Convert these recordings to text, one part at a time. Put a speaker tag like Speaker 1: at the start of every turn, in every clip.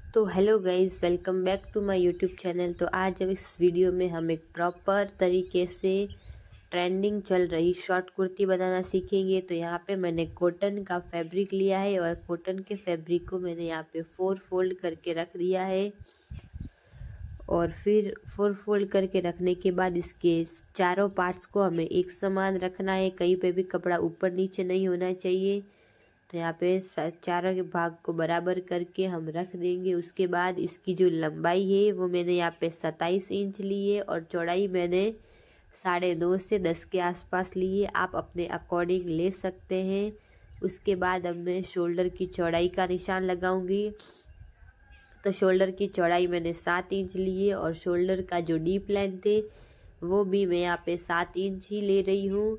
Speaker 1: तो hello guys, welcome back to my YouTube channel. तो आज अब इस वीडियो में हम एक प्रॉपर तरीके से ट्रेंडिंग चल रही शॉर्ट कुर्ती बनाना सीखेंगे। तो यहाँ पे मैंने कॉटन का फैब्रिक लिया है और कॉटन के फैब्रिक को मैंने यहाँ पे 4 फोल्ड करके रख दिया है। और फिर 4 फोल्ड करके रखने के बाद इसके चारों पार्ट्स को हमें एक समान रखना है, कहीं पे भी कपड़ा ऊपर नीचे नहीं होना चाहिए। तो यहाँ पे चारों के भाग को बराबर करके हम रख देंगे। उसके बाद इसकी जो लंबाई है वो मैंने यहाँ पे 27 इंच ली है और चौड़ाई मैंने 9.5 से 10 के आसपास ली है। आप अपने अकॉर्डिंग ले सकते हैं। उसके बाद अब मैं शोल्डर की चौड़ाई का निशान लगाऊंगी। तो शोल्डर की चौड़ाई मैंने 7 इंच ली है और शोल्डर का जो डीप लेंथ है वो भी मैं यहाँ पे 7 इंच ही ले रही हूँ।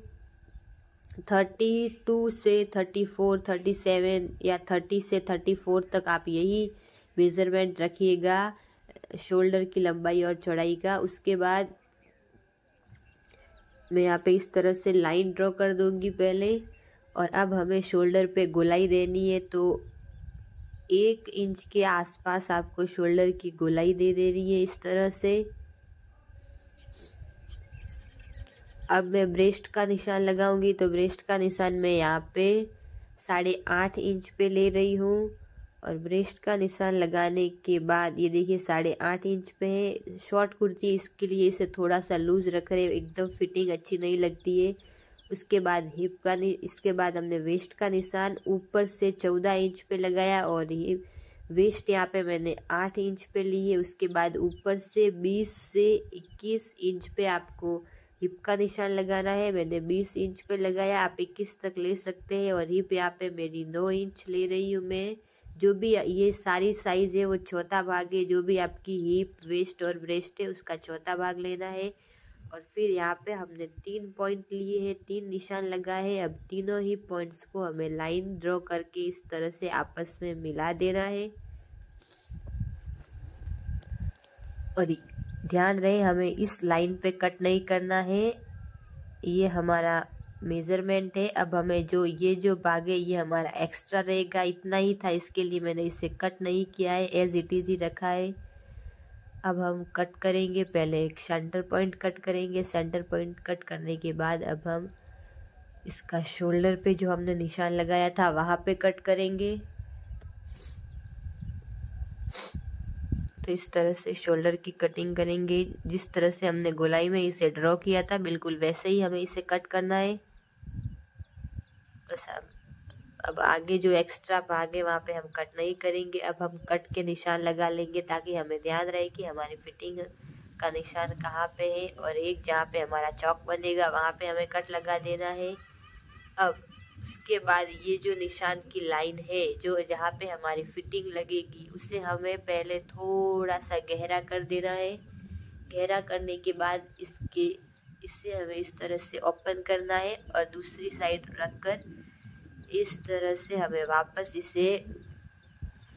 Speaker 1: 32 से 34, 37 या 30 से 34 तक आप यही मेज़रमेंट रखिएगा शोल्डर की लंबाई और चौड़ाई का। उसके बाद मैं यहाँ पे इस तरह से लाइन ड्रॉ कर दूंगी पहले। और अब हमें शोल्डर पे गोलाई देनी है। तो 1 इंच के आसपास आपको शोल्डर की गोलाई दे देनी है इस तरह से। अब मैं ब्रेस्ट का निशान लगाऊंगी। तो ब्रेस्ट का निशान मैं यहाँ पे 8.5 इंच पे ले रही हूँ। और ब्रेस्ट का निशान लगाने के बाद ये देखिए 8.5 इंच पे है। शॉर्ट कुर्ती इसके लिए इसे थोड़ा सा लूज रख रहे, एकदम फिटिंग अच्छी नहीं लगती है। उसके बाद हिप का इसके बाद हमने वेस्ट का निशान ऊपर से 14 इंच पे लगाया और हिप वेस्ट यहाँ पे मैंने 8 इंच पे ली है। उसके बाद ऊपर से 20 से 21 इंच पे आपको हिप का निशान लगाना है। मैंने 20 इंच पे लगाया, आप 21 तक ले सकते हैं। और हिप यहाँ पे मेरी 9 इंच ले रही हूँ मैं। जो भी ये सारी साइज है वो चौथा भाग है। जो भी आपकी हिप, वेस्ट और ब्रेस्ट है उसका चौथा भाग लेना है। और फिर यहाँ पे हमने 3 पॉइंट लिए हैं, 3 निशान लगाए हैं। अब तीनों ही पॉइंट्स को हमें लाइन ड्रॉ करके इस तरह से आपस में मिला देना है। और ध्यान रहे हमें इस लाइन पे कट नहीं करना है, ये हमारा मेज़रमेंट है। अब हमें जो भाग है ये हमारा एक्स्ट्रा रहेगा, इतना ही था, इसके लिए मैंने इसे कट नहीं किया है, एज इट इज़ ही रखा है। अब हम कट करेंगे, पहले एक सेंटर पॉइंट कट करेंगे। सेंटर पॉइंट कट करने के बाद अब हम इसका शोल्डर पे जो हमने निशान लगाया था वहाँ पे कट करेंगे। तो इस तरह से शोल्डर की कटिंग करेंगे। जिस तरह से हमने गोलाई में इसे ड्रॉ किया था बिल्कुल वैसे ही हमें इसे कट करना है। बस अब आगे जो एक्स्ट्रा भाग है वहाँ पे हम कट नहीं करेंगे। अब हम कट के निशान लगा लेंगे ताकि हमें ध्यान रहे कि हमारी फिटिंग का निशान कहाँ पे है। और एक जहाँ पे हमारा चौक बनेगा वहाँ पे हमें कट लगा देना है। अब उसके बाद ये जो निशान की लाइन है जो जहाँ पे हमारी फिटिंग लगेगी उसे हमें पहले थोड़ा सा गहरा कर देना है। गहरा करने के बाद इसे हमें इस तरह से ओपन करना है और दूसरी साइड रखकर इस तरह से हमें वापस इसे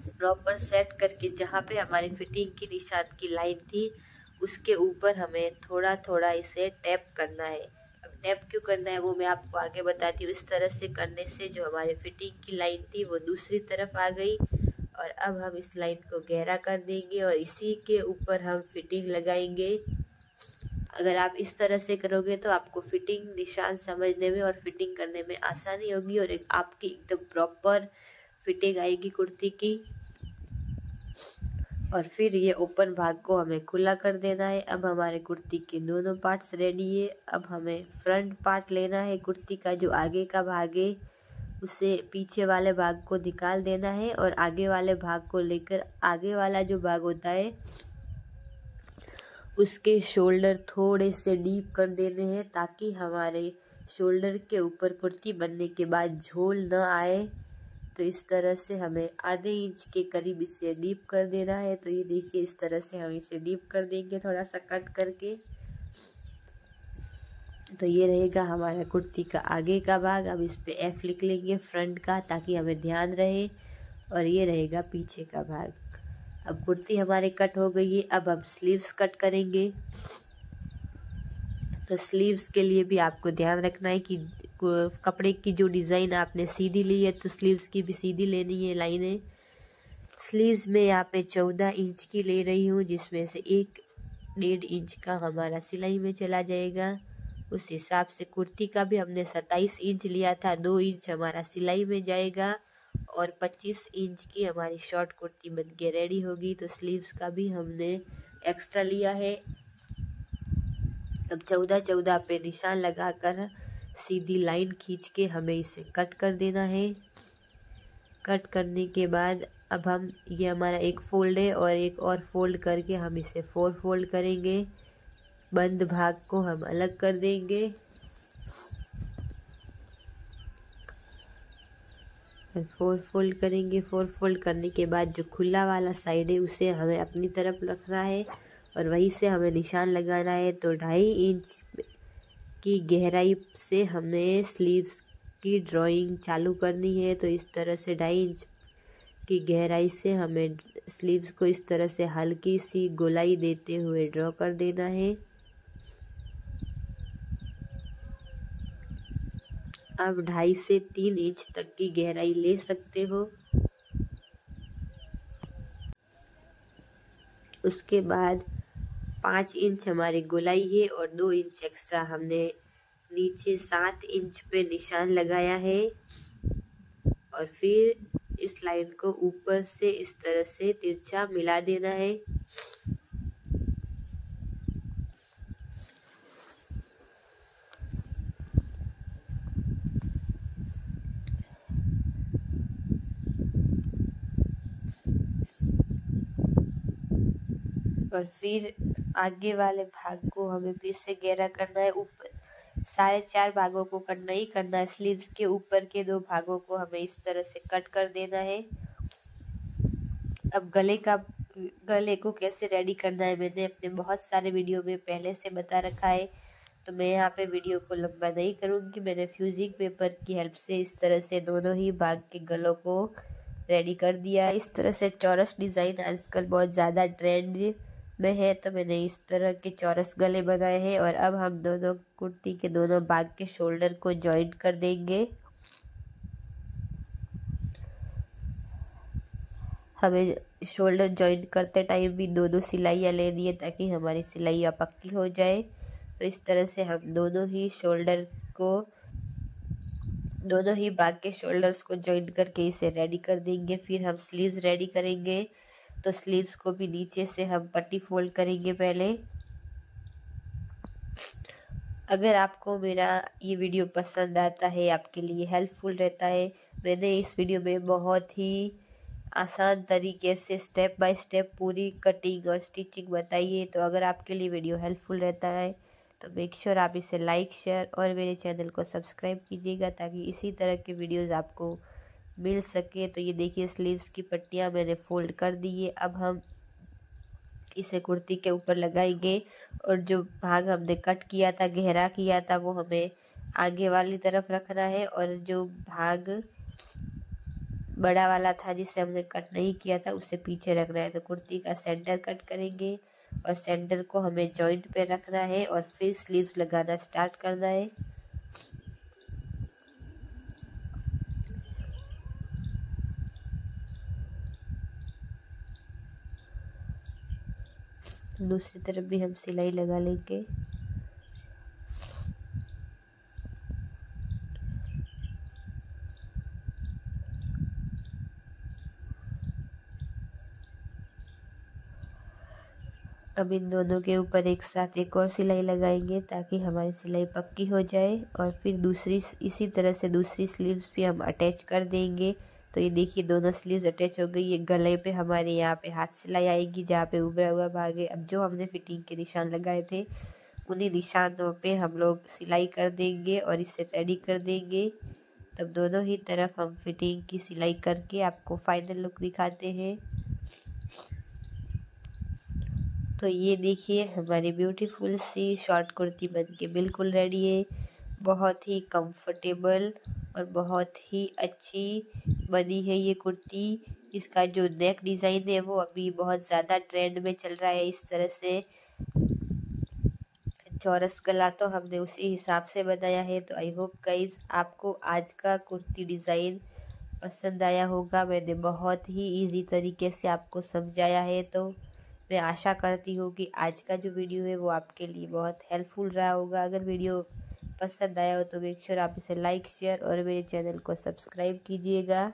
Speaker 1: प्रॉपर सेट करके जहाँ पे हमारी फिटिंग की निशान की लाइन थी उसके ऊपर हमें थोड़ा थोड़ा इसे टैप करना है। अब टैप क्यों करना है वो मैं आपको आगे बताती हूँ। इस तरह से करने से जो हमारी फिटिंग की लाइन थी वो दूसरी तरफ आ गई। और अब हम इस लाइन को गहरा कर देंगे और इसी के ऊपर हम फिटिंग लगाएंगे। अगर आप इस तरह से करोगे तो आपको फिटिंग निशान समझने में और फिटिंग करने में आसानी होगी और आपकी एकदम प्रॉपर फिटिंग आएगी कुर्ती की। और फिर ये ओपन भाग को हमें खुला कर देना है। अब हमारे कुर्ती के दोनों पार्ट्स रेडी है। अब हमें फ्रंट पार्ट लेना है, कुर्ती का जो आगे का भाग है उसे पीछे वाले भाग को निकाल देना है और आगे वाले भाग को लेकर आगे वाला जो भाग होता है उसके शोल्डर थोड़े से डीप कर देने हैं ताकि हमारे शोल्डर के ऊपर कुर्ती बनने के बाद झोल न आए। तो इस तरह से हमें आधे इंच के करीब इसे डीप कर देना है। तो ये देखिए इस तरह से हम इसे डीप कर देंगे थोड़ा सा कट करके। तो ये रहेगा हमारा कुर्ती का आगे का भाग। अब इस पे F लिख लेंगे फ्रंट का ताकि हमें ध्यान रहे। और ये रहेगा पीछे का भाग। अब कुर्ती हमारे कट हो गई है। अब हम स्लीव्स कट करेंगे। तो स्लीव्स के लिए भी आपको ध्यान रखना है कि कपड़े की जो डिज़ाइन आपने सीधी ली है तो स्लीव्स की भी सीधी लेनी है लाइनें। स्लीव्स में यहाँ पे 14 इंच की ले रही हूँ, जिसमें से 1.5 इंच का हमारा सिलाई में चला जाएगा। उस हिसाब से कुर्ती का भी हमने 27 इंच लिया था, 2 इंच हमारा सिलाई में जाएगा और 25 इंच की हमारी शॉर्ट कुर्ती बन के रेडी होगी। तो स्लीव्स का भी हमने एक्स्ट्रा लिया है। अब 14 पे निशान लगाकर सीधी लाइन खींच के हमें इसे कट कर देना है। कट करने के बाद अब हम ये हमारा एक फोल्ड है और एक और फोल्ड करके हम इसे 4 फोल्ड करेंगे। बंद भाग को हम अलग कर देंगे। 4 फोल्ड करेंगे। 4 फोल्ड करने के बाद जो खुला वाला साइड है उसे हमें अपनी तरफ रखना है और वहीं से हमें निशान लगाना है। तो 2.5 इंच की गहराई से हमें स्लीव्स की ड्राइंग चालू करनी है। तो इस तरह से 2.5 इंच की गहराई से हमें स्लीव्स को इस तरह से हल्की सी गोलाई देते हुए ड्रॉ कर देना है। आप 2.5 से 3 इंच तक की गहराई ले सकते हो। उसके बाद 5 इंच हमारी गोलाई है और 2 इंच एक्स्ट्रा हमने नीचे 7 इंच पे निशान लगाया है और फिर इस लाइन को ऊपर से इस तरह से तिरछा मिला देना है। और फिर आगे वाले भाग को हमें फिर से गहरा करना है। ऊपर सारे 4 भागों को करना ही करना है। स्लीव्स के ऊपर के 2 भागों को हमें इस तरह से कट कर देना है। अब गले को कैसे रेडी करना है मैंने अपने बहुत सारे वीडियो में पहले से बता रखा है, तो मैं यहाँ पे वीडियो को लंबा नहीं करूँगी। मैंने फ्यूजिंग पेपर की हेल्प से इस तरह से दोनों ही भाग के गलों को रेडी कर दिया। इस तरह से चौरस डिज़ाइन आजकल बहुत ज़्यादा ट्रेंड में है, तो मैंने इस तरह के चौरस गले बनाए हैं। और अब हम दोनों कुर्ती के दोनों भाग के शोल्डर को जॉइंट कर देंगे। हमें शोल्डर जॉइंट करते टाइम भी 2-2 सिलाइयाँ लेनी है ताकि हमारी सिलाइयाँ पक्की हो जाए। तो इस तरह से हम दोनों ही भाग के शोल्डर्स को जॉइंट करके इसे रेडी कर देंगे। फिर हम स्लीव्स रेडी करेंगे। तो स्लीव्स को भी नीचे से हम पट्टी फोल्ड करेंगे पहले। अगर आपको मेरा ये वीडियो पसंद आता है, आपके लिए हेल्पफुल रहता है, मैंने इस वीडियो में बहुत ही आसान तरीके से स्टेप बाय स्टेप पूरी कटिंग और स्टिचिंग बताई है। तो अगर आपके लिए वीडियो हेल्पफुल रहता है तो मेक श्योर आप इसे लाइक, शेयर और मेरे चैनल को सब्सक्राइब कीजिएगा ताकि इसी तरह के वीडियोस आपको मिल सके। तो ये देखिए स्लीव्स की पट्टियाँ मैंने फोल्ड कर दी है। अब हम इसे कुर्ती के ऊपर लगाएंगे और जो भाग हमने कट किया था, गहरा किया था, वो हमें आगे वाली तरफ रखना है और जो भाग बड़ा वाला था जिसे हमने कट नहीं किया था उसे पीछे रखना है। तो कुर्ती का सेंटर कट करेंगे और सेंटर को हमें जॉइंट पे रखना है और फिर स्लीव्स लगाना स्टार्ट करना है। दूसरी तरफ भी हम सिलाई लगा लेंगे। अब इन दोनों के ऊपर एक साथ एक और सिलाई लगाएंगे ताकि हमारी सिलाई पक्की हो जाए और फिर इसी तरह से दूसरी स्लीव्स भी हम अटैच कर देंगे। तो ये देखिए दोनों स्लीव्स अटैच हो गई। ये गले पे हमारे यहाँ पे हाथ सिलाई आएगी जहाँ पे उभरा हुआ भाग है। अब जो हमने फिटिंग के निशान लगाए थे उन्हीं निशानों पे हम लोग सिलाई कर देंगे और इसे रेडी कर देंगे। तब दोनों ही तरफ हम फिटिंग की सिलाई करके आपको फाइनल लुक दिखाते हैं। तो ये देखिए हमारी ब्यूटीफुल सी शॉर्ट कुर्ती बनके बिल्कुल रेडी है। बहुत ही कंफर्टेबल और बहुत ही अच्छी बनी है ये कुर्ती। इसका जो नेक डिज़ाइन है वो अभी बहुत ज़्यादा ट्रेंड में चल रहा है। इस तरह से चौरस गला तो हमने उसी हिसाब से बनाया है। तो आई होप गाइस आपको आज का कुर्ती डिज़ाइन पसंद आया होगा। मैंने बहुत ही इजी तरीके से आपको समझाया है, तो मैं आशा करती हूँ कि आज का जो वीडियो है वो आपके लिए बहुत हेल्पफुल रहा होगा। अगर वीडियो पसंद आया हो तो मेक श्योर आप इसे लाइक शेयर और मेरे चैनल को सब्सक्राइब कीजिएगा।